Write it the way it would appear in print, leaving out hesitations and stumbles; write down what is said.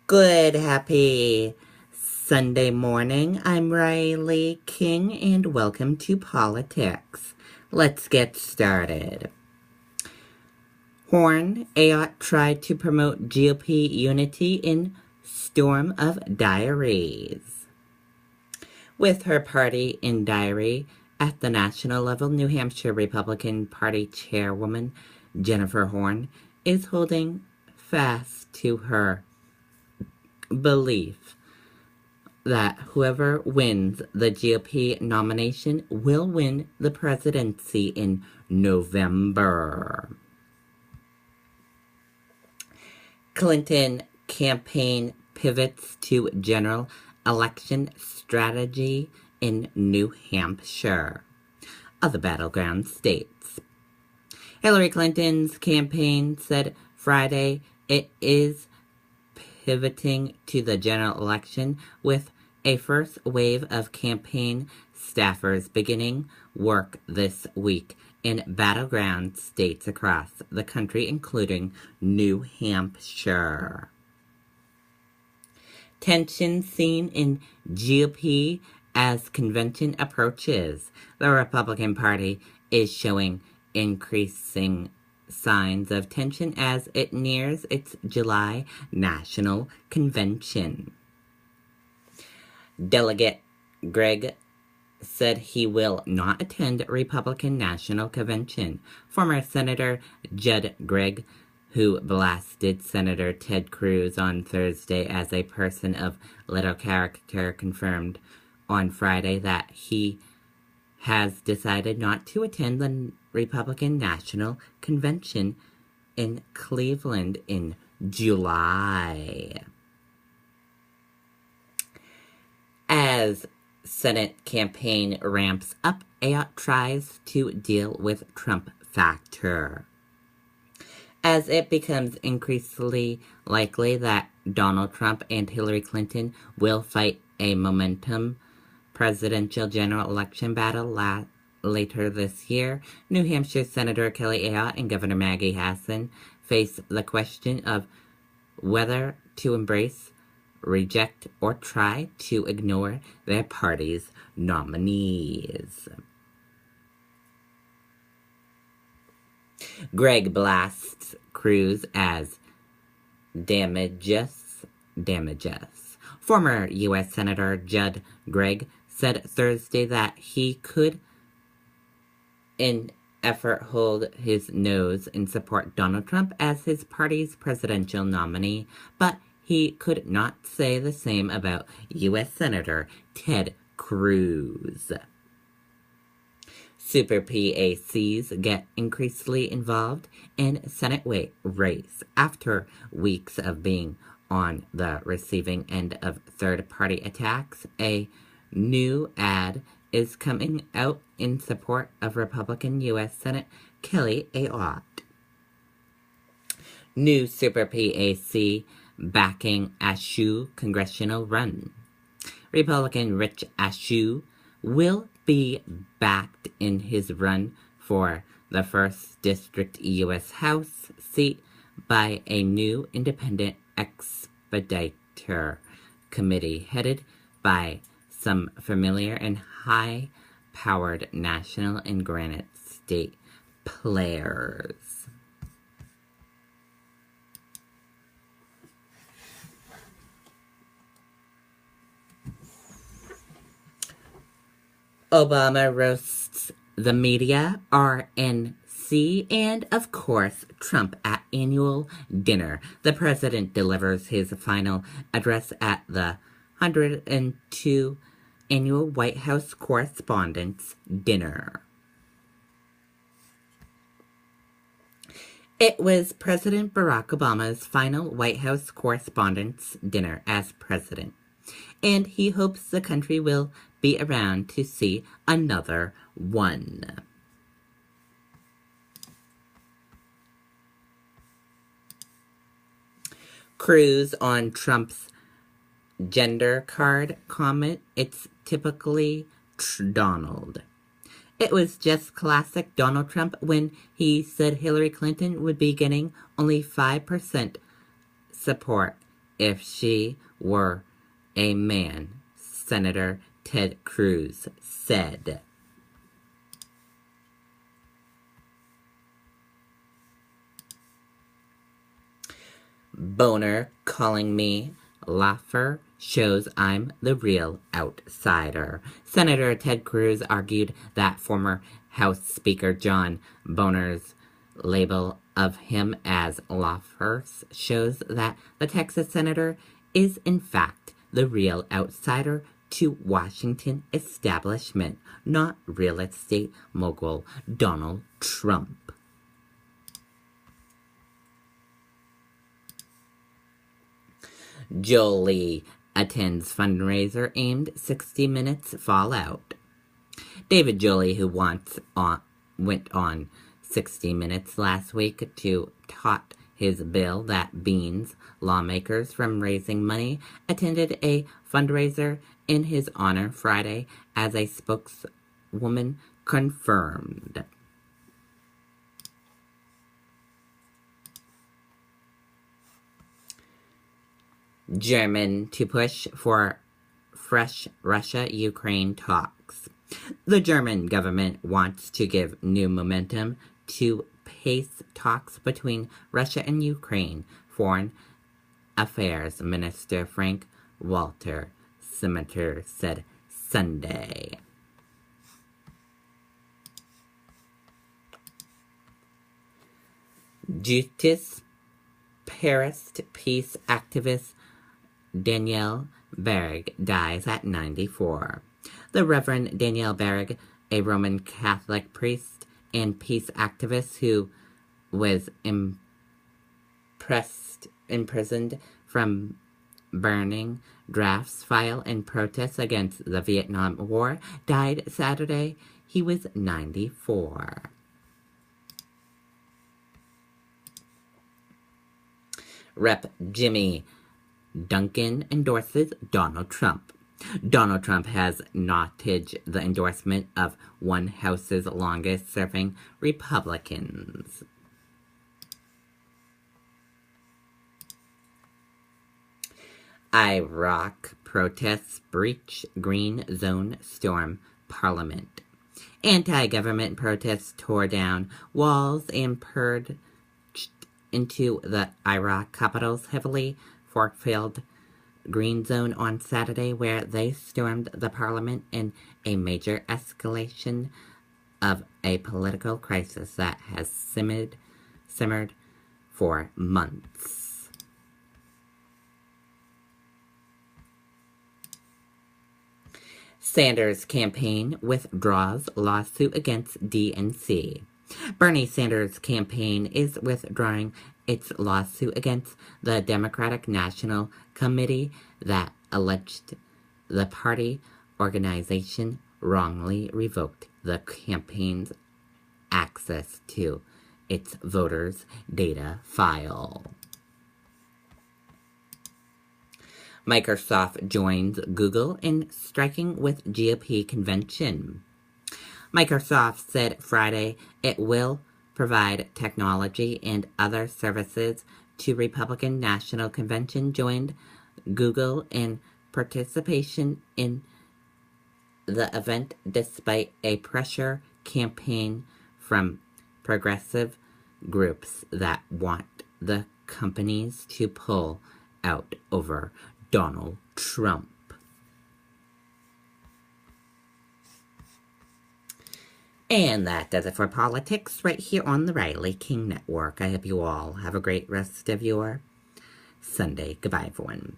Good, happy Sunday morning. I'm Riley King, and welcome to Politics. Let's get started. Horn Ayotte tried to promote GOP unity in storm of diaries. With her party in diary at the national level, New Hampshire Republican Party chairwoman Jennifer Horn is holding fast to her belief that whoever wins the GOP nomination will win the presidency in November. Clinton campaign pivots to general election strategy in New Hampshire, other battleground states. Hillary Clinton's campaign said Friday it is pivoting to the general election with a first wave of campaign staffers beginning work this week in battleground states across the country, including New Hampshire. Tension seen in GOP as convention approaches. The Republican Party is showing increasing signs of tension as it nears its July national convention. Delegate Gregg said he will not attend Republican National Convention. Former Senator Judd Gregg, who blasted Senator Ted Cruz on Thursday as a person of little character, confirmed on Friday that he has decided not to attend the Republican National Convention in Cleveland in July. As Senate campaign ramps up, Ayotte tries to deal with Trump factor. As it becomes increasingly likely that Donald Trump and Hillary Clinton will fight a momentum presidential general election battle later this year, New Hampshire Senator Kelly Ayotte and Governor Maggie Hassan face the question of whether to embrace, reject, or try to ignore their party's nominees. Gregg blasts Cruz as damages. Former U.S. Senator Judd Gregg said Thursday that he could, in effort, hold his nose and support Donald Trump as his party's presidential nominee, but he could not say the same about U.S. Senator Ted Cruz. Super PACs get increasingly involved in Senate race after weeks of being on the receiving end of third-party attacks. A new ad is coming out in support of Republican U.S. Senate Kelly Ayotte. New Super PAC backing Askew congressional run. Republican Rich Askew will be backed in his run for the 1st District U.S. House seat by a new independent expediter committee headed by some familiar and high-powered national and Granite State players. Obama roasts the media, RNC, and, of course, Trump at annual dinner. The president delivers his final address at the 102 annual White House Correspondents' Dinner. It was President Barack Obama's final White House Correspondents' Dinner as president, and he hopes the country will be around to see another one. Cruz on Trump's gender card comment, it's typically Donald. It was just classic Donald Trump when he said Hillary Clinton would be getting only 5% support if she were a man, Senator Ted Cruz said. Boner calling me Laffer shows I'm the real outsider. Senator Ted Cruz argued that former House Speaker John Boner's label of him as Laffer shows that the Texas senator is in fact the real outsider to Washington establishment, not real estate mogul Donald Trump. Jolie attends fundraiser aimed 60 Minutes fallout. David Jolie, who went on 60 Minutes last week to tout his bill that bans lawmakers from raising money, attended a fundraiser in his honor Friday, as a spokeswoman confirmed. German to push for fresh Russia-Ukraine talks. The German government wants to give new momentum to pace talks between Russia and Ukraine, Foreign Affairs Minister Frank Walter Steinmeier said Sunday. Justice Paris peace activist Daniel Berg dies at 94. The Reverend Daniel Berg, a Roman Catholic priest and peace activist who was imprisoned from burning drafts filed in protest against the Vietnam War, died Saturday. He was 94. Rep. Jimmy Duncan endorses Donald Trump. Donald Trump has knotted the endorsement of one House's longest-serving Republicans. Iraq protests breach green zone storm parliament. Anti-government protests tore down walls and purged into the Iraq capital's heavily fork-filled green zone on Saturday, where they stormed the parliament in a major escalation of a political crisis that has simmered for months. Sanders campaign withdraws lawsuit against DNC. Bernie Sanders' campaign is withdrawing its lawsuit against the Democratic National Committee that alleged the party organization wrongly revoked the campaign's access to its voters' data file. Microsoft joins Google in striking with GOP convention. Microsoft said Friday it will provide technology and other services to Republican National Convention joined Google in participation in the event despite a pressure campaign from progressive groups that want the companies to pull out over Donald Trump. And that does it for politics right here on the Riley King Network. I hope you all have a great rest of your Sunday. Goodbye, everyone.